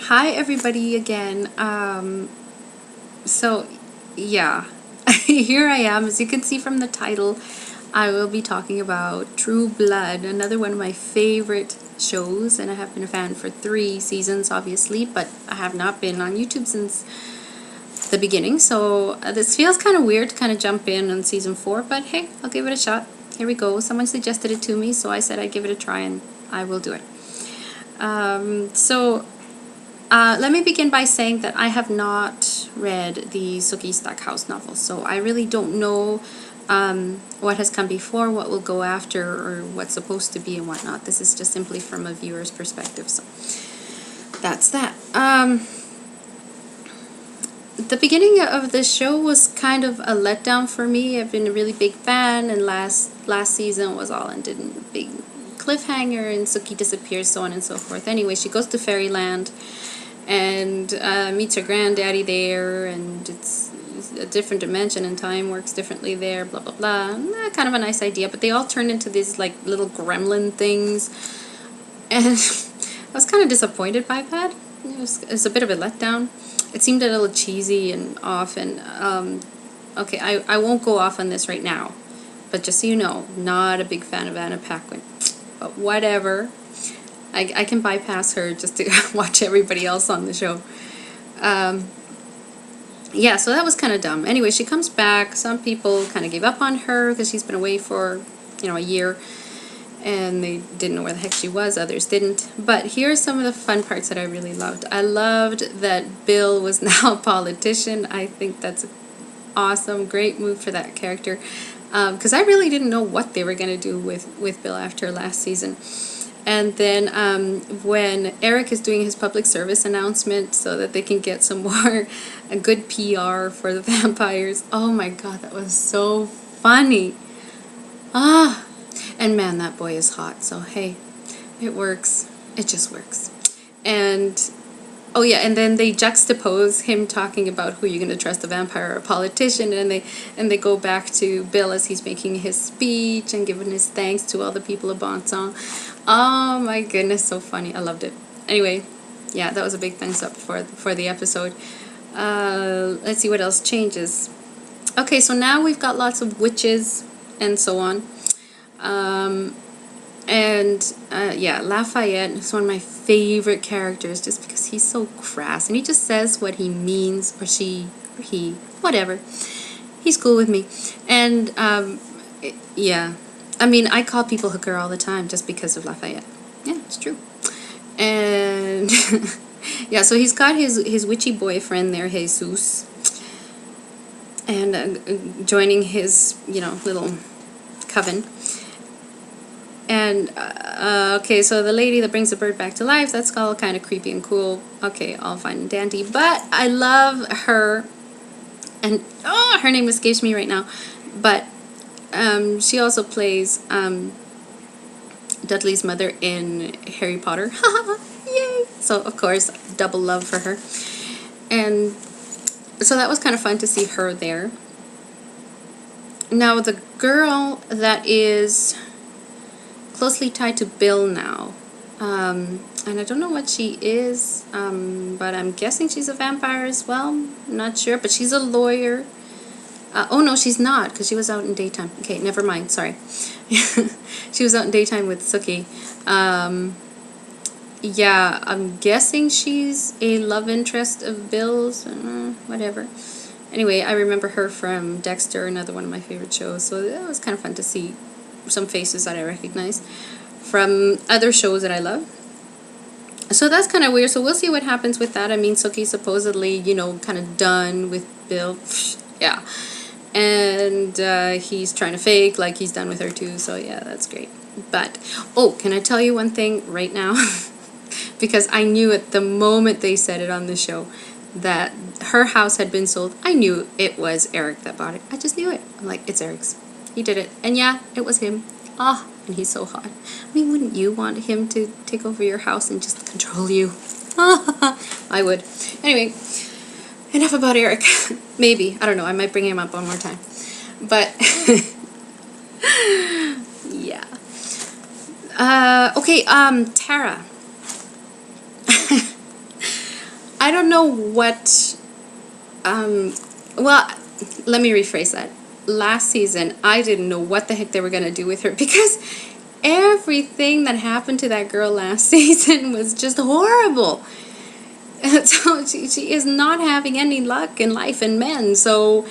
Hi everybody again. So yeah, here I am. As you can see from the title, I will be talking about True Blood, another one of my favorite shows, and I have been a fan for 3 seasons, obviously, but I have not been on YouTube since the beginning. So this feels kind of weird to kind of jump in on season 4, but hey, I'll give it a shot. Here we go. Someone suggested it to me, so I said I'd give it a try, and I will do it. Let me begin by saying that I have not read the Sookie Stackhouse novel, so I really don't know what has come before, what will go after, or what's supposed to be and whatnot. This is just simply from a viewer's perspective, so that's that. The beginning of the show was kind of a letdown for me. I've been a really big fan, and last season was all ended in a big cliffhanger, and Sookie disappears, so on and so forth. Anyway, she goes to Fairyland and meets her granddaddy there, and it's a different dimension and time works differently there, blah blah blah. Kind of a nice idea, but they all turn into these like little gremlin things, and I was kind of disappointed by that. It was a bit of a letdown. It seemed a little cheesy and off, and okay, I won't go off on this right now, but just so you know, not a big fan of Anna Paquin, but whatever. I can bypass her just to watch everybody else on the show. Yeah, so that was kind of dumb. Anyway, she comes back. Some people kind of gave up on her because she's been away for, a year, and they didn't know where the heck she was. Others didn't. But here's some of the fun parts that I really loved. I loved that Bill was now a politician. I think that's awesome. Great move for that character. Because I really didn't know what they were going to do with Bill after last season. And then when Eric is doing his public service announcement so that they can get some more a good PR for the vampires. Oh my god, that was so funny. And man, that boy is hot. So hey, it works. It just works. And oh yeah, and then they juxtapose him talking about who you're going to trust, a vampire or a politician, and they go back to Bill as he's making his speech and giving his thanks to all the people of Bon Sang. Oh my goodness, so funny. I loved it. Anyway, yeah, that was a big thumbs up for the episode. Let's see what else changes. Okay, so now we've got lots of witches and so on. Yeah, Lafayette is one of my favorite characters just because he's so crass and he just says what he means, or she, or he, whatever. He's cool with me. And yeah, I mean, I call people hooker all the time just because of Lafayette. Yeah, it's true. And yeah, so he's got his witchy boyfriend there, Jesus, and joining his, little coven. And okay, so the lady that brings the bird back to life, that's all kind of creepy and cool. Okay, all fine and dandy. But I love her, and her name escapes me right now. But she also plays Dudley's mother in Harry Potter. Yay! So of course, double love for her. And so that was kind of fun to see her there. Now the girl that is closely tied to Bill now, and I don't know what she is, but I'm guessing she's a vampire as well. I'm not sure, but she's a lawyer. Oh no, she's not, because she was out in daytime. Okay, never mind, sorry. She was out in daytime with Sookie. Yeah, I'm guessing she's a love interest of Bill's, whatever. Anyway, I remember her from Dexter, another one of my favorite shows, so it was kind of fun to see some faces that I recognize from other shows that I love. So that's kind of weird. So we'll see what happens with that. I mean, Sookie's supposedly, kind of done with Bill. Yeah. And he's trying to fake like he's done with her too. So yeah, that's great. But, can I tell you one thing right now? Because I knew at the moment they said it on the show that her house had been sold. I knew it was Eric that bought it. I just knew it. I'm like, it's Eric's. He did it. And yeah, it was him. And he's so hot. I mean, wouldn't you want him to take over your house and just control you? I would. Anyway, enough about Eric. Maybe. I don't know. I might bring him up one more time. But, yeah. Okay, Tara. I don't know what, well, let me rephrase that. Last season, I didn't know what the heck they were going to do with her because everything that happened to that girl last season was just horrible. And so she is not having any luck in life and men. So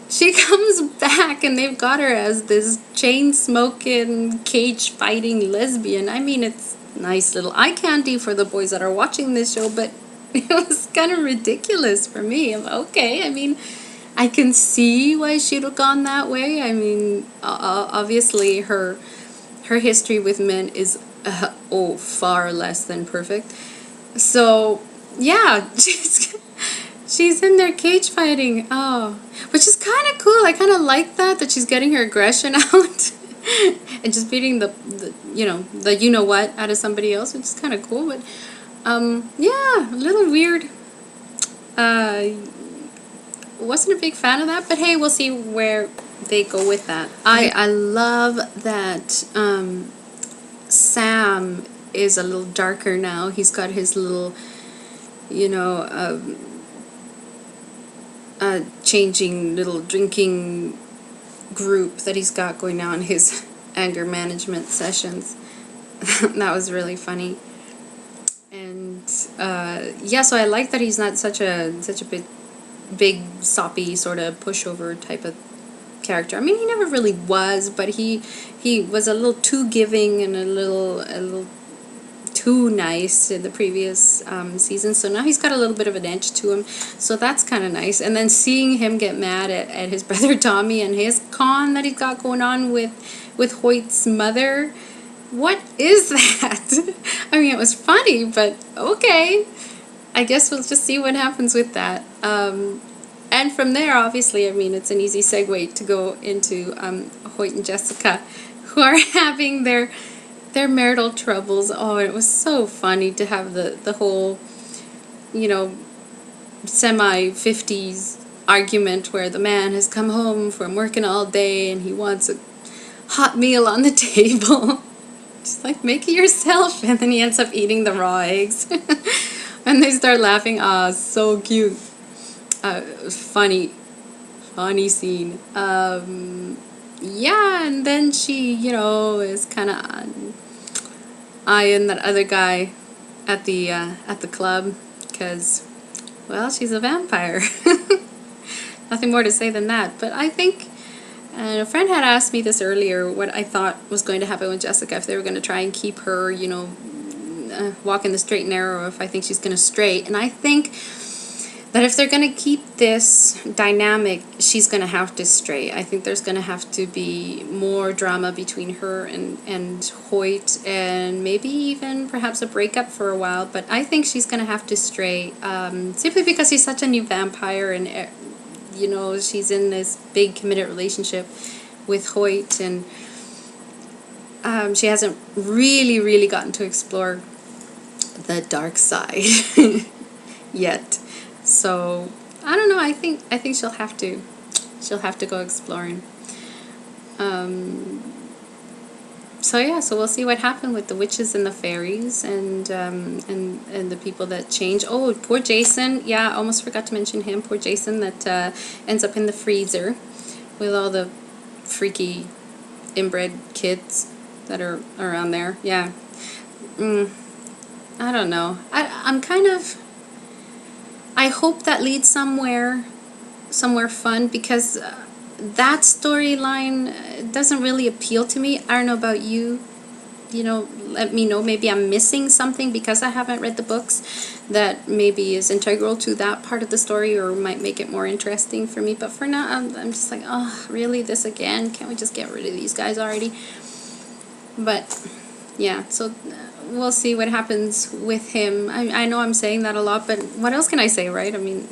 she comes back and they've got her as this chain smoking, cage fighting lesbian. I mean, it's nice little eye candy for the boys that are watching this show, but it was kind of ridiculous for me. Okay, I mean, I can see why she'd have gone that way. I mean, obviously her history with men is far less than perfect. So yeah, she's in there cage fighting. Oh, which is kind of cool. I kind of like that she's getting her aggression out and just beating the you know what out of somebody else, which is kind of cool. But yeah, a little weird. Wasn't a big fan of that, but hey, we'll see where they go with that. I love that Sam is a little darker now. He's got his little, changing little drinking group that he's got going on, his anger management sessions. That was really funny. And yeah, so I like that he's not such a big soppy sort of pushover type of character. I mean, he never really was, but he was a little too giving and a little too nice in the previous season. So now he's got a little bit of an edge to him. So that's kind of nice. And then seeing him get mad at his brother Tommy and his con that he's got going on with Hoyt's mother. What is that? I mean, it was funny, but okay. I guess we'll just see what happens with that. And from there, obviously, I mean, it's an easy segue to go into Hoyt and Jessica, who are having their marital troubles. Oh, it was so funny to have the whole, semi-50s argument where the man has come home from working all day and he wants a hot meal on the table. Just like, make it yourself. And then he ends up eating the raw eggs. And they start laughing. Ah, so cute. It was funny scene. Yeah, and then she, is kind of eyeing that other guy at the club because, well, she's a vampire. Nothing more to say than that. But I think, and a friend had asked me this earlier, what I thought was going to happen with Jessica, if they were going to try and keep her, walking the straight and narrow, or if I think she's going to stray. And I think that if they're going to keep this dynamic, she's going to have to stray. I think there's going to have to be more drama between her and Hoyt, and maybe even perhaps a breakup for a while. But I think she's going to have to stray, simply because he's such a new vampire, and she's in this big committed relationship with Hoyt, and she hasn't really gotten to explore the dark side yet. So I don't know. I think she'll have to go exploring. So yeah. So we'll see what happened with the witches and the fairies and the people that change. Oh, poor Jason. Yeah, I almost forgot to mention him. Poor Jason that ends up in the freezer with all the freaky inbred kids that are around there. Yeah. I don't know. I'm kind of. I hope that leads somewhere fun, because that storyline doesn't really appeal to me. I don't know about you. Let me know. Maybe I'm missing something because I haven't read the books that maybe is integral to that part of the story or might make it more interesting for me. But for now, I'm just like, oh, really? This again? Can't we just get rid of these guys already? But yeah, so we'll see what happens with him. I know I'm saying that a lot, but what else can I say, right? I mean,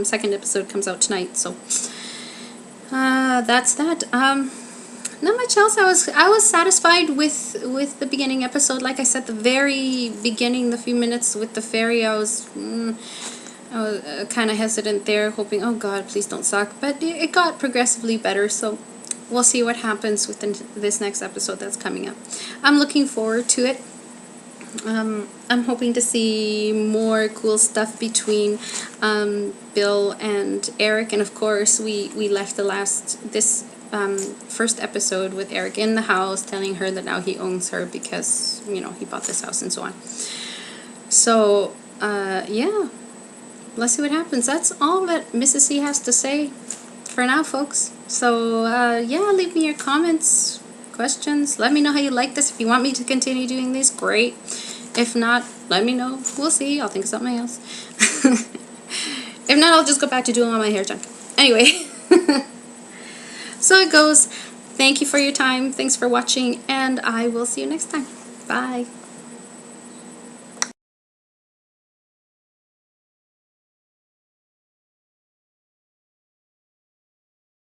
second episode comes out tonight, so that's that. Not much else. I was satisfied with the beginning episode. Like I said, the very beginning, the few minutes with the fairy, I was kind of hesitant there, hoping, oh God, please don't suck. But it got progressively better, so we'll see what happens with this next episode that's coming up. I'm looking forward to it. I'm hoping to see more cool stuff between Bill and Eric, and of course we left this first episode with Eric in the house, telling her that now he owns her because he bought this house and so on. So yeah, let's see what happens. That's all that Mrs. C has to say for now, folks. So yeah, leave me your comments, questions. Let me know how you like this. If you want me to continue doing these, great. If not, let me know. We'll see. I'll think of something else. If not, I'll just go back to doing all my hair junk. Anyway, so it goes. Thank you for your time. Thanks for watching, and I will see you next time. Bye.